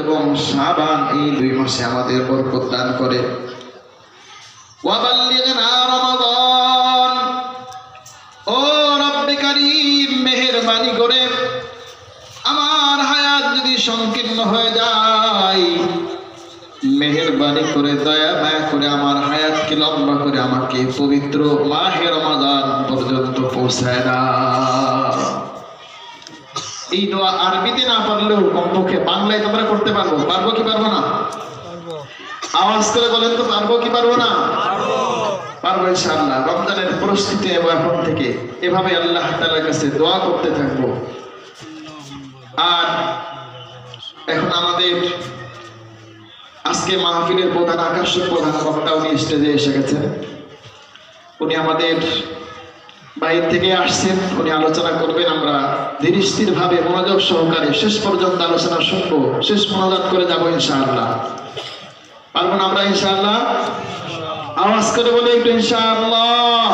এবং শাবান এই 2 মাসে আমাদের বরকত দান করে। ওয়া বাল্লিগনা রমাদান, ও রব্বে কারীম মেহেরবানি করে আমার হায়াত যদি সংকীর্ণ হয়ে যায়, মেহেরবানি করে দয়া মায়া করে আমার হায়াতকে লম্বা করে আমাকে পবিত্র মাহে রমাদান পর্যন্ত পৌঁছায় দাও। এই দোয়া আরবিতে না পারলেও কমপক্ষে বাংলায় তোমরা করতে পারবো। পারবো কি পারবো না? আওয়াজ করে বলেন তো, পারবো কি পারবো না? পারবো ইনশাআল্লাহ। রমজানের প্রস্তুতি এখন থেকে এভাবে আল্লাহ তাআলার কাছে দোয়া করতে থাকবো। আর এখন আমাদের আজকে মাহফিলের প্রধান আকর্ষক, প্রধান বক্তা উনি স্টেজে এসে গেছেন। উনি আমাদের বাইরে থেকে আসছেন, উনি আলোচনা করবেন। আমরা ধীর স্থির ভাবে মনোযোগ সহকারে শেষ পর্যন্ত আলোচনা শুনবো, শেষ মনোজাত করে যাবো ইনশাআল্লাহ। পারবো না আমরা ইনশাআল্লাহ? আওয়াজ করে বলে একটু ইনশাআল্লাহ।